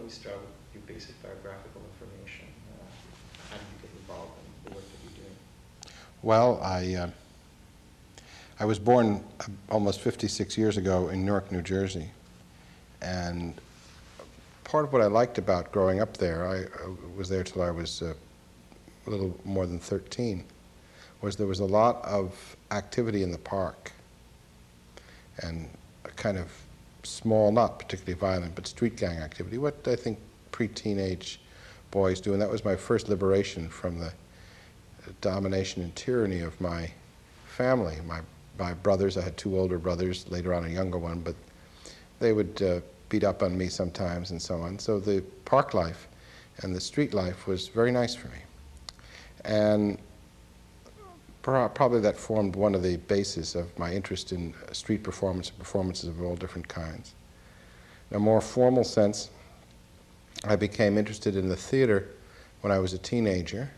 we start with your basic biographical information? How did you get involved in the work that you're doing? Well, I was born almost 56 years ago in Newark, New Jersey, and part of what I liked about growing up there, I was there till I was a little more than 13, was there was a lot of activity in the park, and a kind of small, not particularly violent, but street gang activity, what I think pre-teenage boys do, and that was my first liberation from the domination and tyranny of my family. My brothers, I had two older brothers, later on a younger one, but they would beat up on me sometimes and so on. So the park life and the street life was very nice for me. And probably that formed one of the bases of my interest in street performance and performances of all different kinds. In a more formal sense, I became interested in the theater when I was a teenager.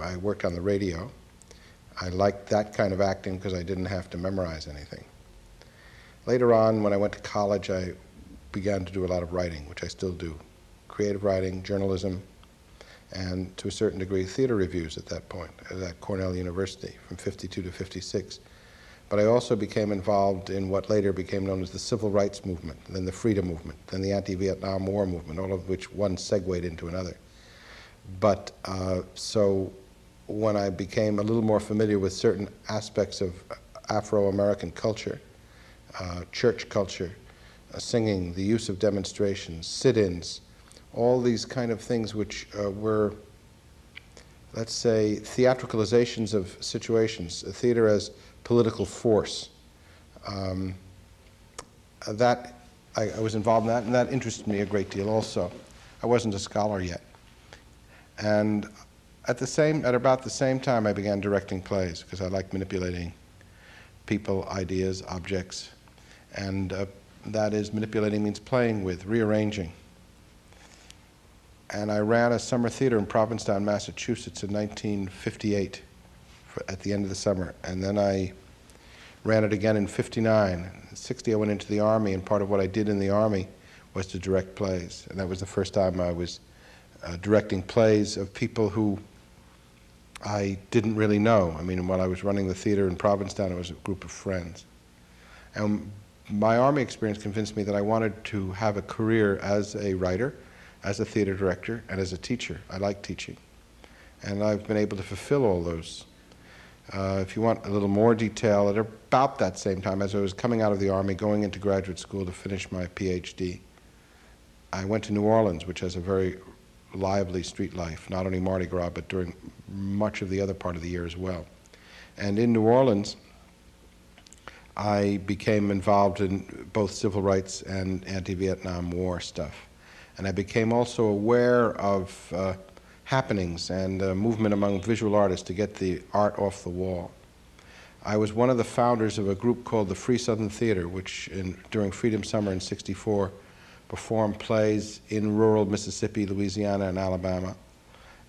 I worked on the radio. I liked that kind of acting because I didn't have to memorize anything. Later on, when I went to college, I began to do a lot of writing, which I still do. Creative writing, journalism, and to a certain degree, theater reviews at that point, at Cornell University, from 52 to 56. But I also became involved in what later became known as the Civil Rights Movement, then the Freedom Movement, then the Anti-Vietnam War Movement, all of which one segued into another. But so when I became a little more familiar with certain aspects of Afro-American culture, church culture, singing, the use of demonstrations, sit-ins, all these kind of things which were, let's say, theatricalizations of situations, theater as political force. That I was involved in that, and that interested me a great deal also. I wasn't a scholar yet. And at about the same time, I began directing plays, because I liked manipulating people, ideas, objects. And that is, manipulating means playing with, rearranging. And I ran a summer theater in Provincetown, Massachusetts in 1958, at the end of the summer. And then I ran it again in 59. In 60, I went into the Army, and part of what I did in the Army was to direct plays. And that was the first time I was directing plays of people who I didn't really know. I mean, while I was running the theater in Provincetown, it was a group of friends. And my Army experience convinced me that I wanted to have a career as a writer, as a theater director, and as a teacher. I like teaching. And I've been able to fulfill all those. If you want a little more detail, at about that same time, as I was coming out of the Army, going into graduate school to finish my Ph.D., I went to New Orleans, which has a very lively street life, not only Mardi Gras, but during much of the other part of the year as well. And in New Orleans, I became involved in both civil rights and anti-Vietnam War stuff. And I became also aware of happenings and movement among visual artists to get the art off the wall. I was one of the founders of a group called the Free Southern Theater, which during Freedom Summer in '64 performed plays in rural Mississippi, Louisiana, and Alabama.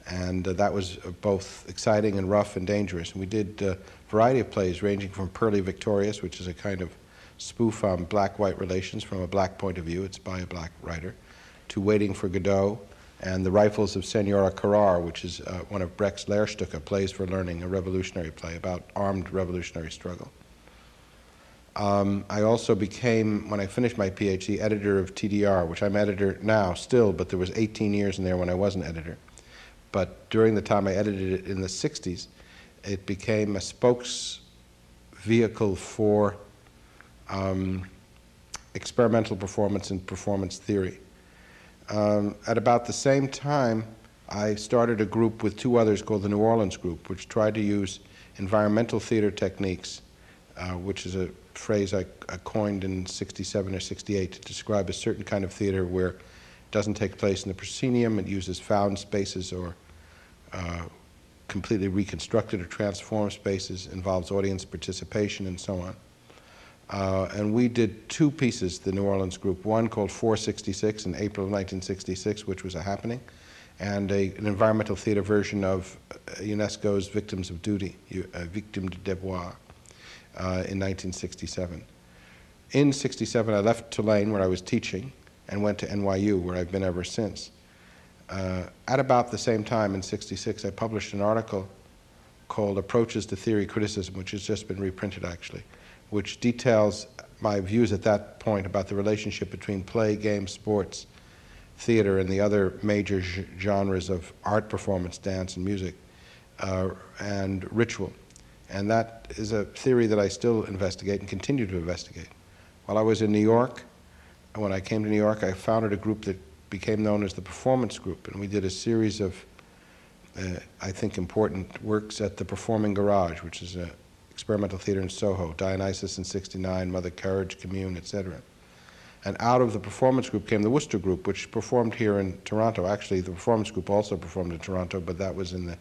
And that was both exciting and rough and dangerous. And we did a variety of plays ranging from Pearly Victorious, which is a kind of spoof on black-white relations from a black point of view, it's by a black writer, to Waiting for Godot, and The Rifles of Senora Carrar, which is one of Brecht's Lehrstücke, Plays for Learning, a revolutionary play about armed revolutionary struggle. I also became, when I finished my PhD, editor of TDR, which I'm editor now still, but there was 18 years in there when I wasn't editor. But during the time I edited it in the 60s, it became a spokes vehicle for experimental performance and performance theory. At about the same time, I started a group with two others called the New Orleans Group, which tried to use environmental theater techniques, which is a phrase I coined in '67 or '68 to describe a certain kind of theater where it doesn't take place in the proscenium, it uses found spaces or completely reconstructed or transformed spaces, involves audience participation and so on. And we did two pieces, the New Orleans Group, one called 466 in April of 1966, which was a happening, and an environmental theater version of UNESCO's Victims of Duty, Victimes du Devoir, in 1967. In '67, I left Tulane, where I was teaching, and went to NYU, where I've been ever since. At about the same time, in '66, I published an article called Approaches to Theory Criticism, which has just been reprinted, actually, which details my views at that point about the relationship between play, game, sports, theater, and the other major genres of art performance, dance, and music, and ritual. And that is a theory that I still investigate and continue to investigate. While I was in New York, when I came to New York, I founded a group that became known as the Performance Group, and we did a series of, I think, important works at the Performing Garage, which is an experimental theater in SoHo, Dionysus in '69, Mother Courage, Commune, etc. And out of the Performance Group came the Wooster Group, which performed here in Toronto. Actually, the Performance Group also performed in Toronto, but that was in the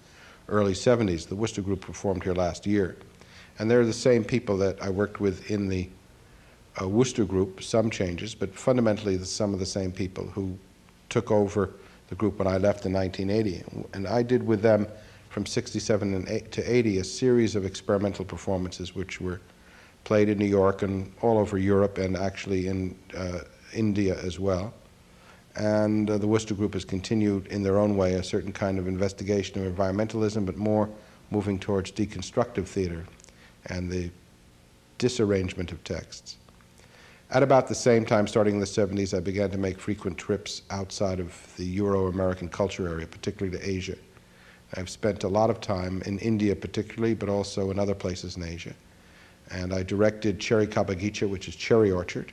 early '70s. The Wooster Group performed here last year. And they're the same people that I worked with in the Wooster Group, some changes, but fundamentally some of the same people who took over the group when I left in 1980. And I did with them from '67 to '80 a series of experimental performances which were played in New York and all over Europe, and actually in India as well. And the Wooster Group has continued in their own way a certain kind of investigation of environmentalism, but more moving towards deconstructive theater and the disarrangement of texts. At about the same time, starting in the '70s, I began to make frequent trips outside of the Euro-American culture area, particularly to Asia. I've spent a lot of time in India particularly, but also in other places in Asia. And I directed Cherry Ka Baghicha, which is Cherry Orchard,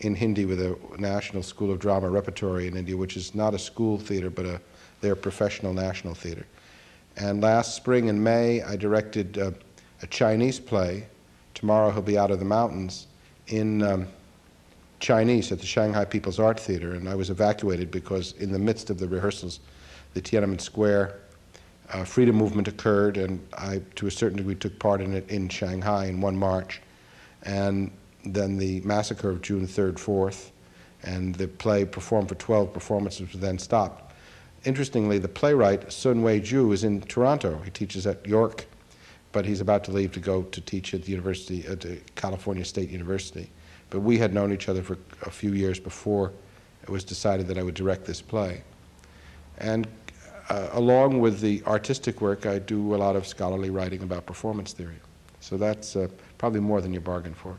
in Hindi with a National School of Drama repertory in India, which is not a school theater, but their professional national theater. And last spring in May, I directed a Chinese play, Tomorrow He'll Be Out of the Mountains, in Chinese at the Shanghai People's Art Theater. And I was evacuated because in the midst of the rehearsals, the Tiananmen Square freedom movement occurred, and I, to a certain degree, took part in it in Shanghai in one march. And then the massacre of June 3rd, 4th, and the play performed for 12 performances, was then stopped. Interestingly, the playwright, Sun Wei-ju, is in Toronto. He teaches at York, but he's about to leave to go to teach at the university, at the California State University. But we had known each other for a few years before it was decided that I would direct this play. And along with the artistic work, I do a lot of scholarly writing about performance theory. So that's probably more than you bargained for.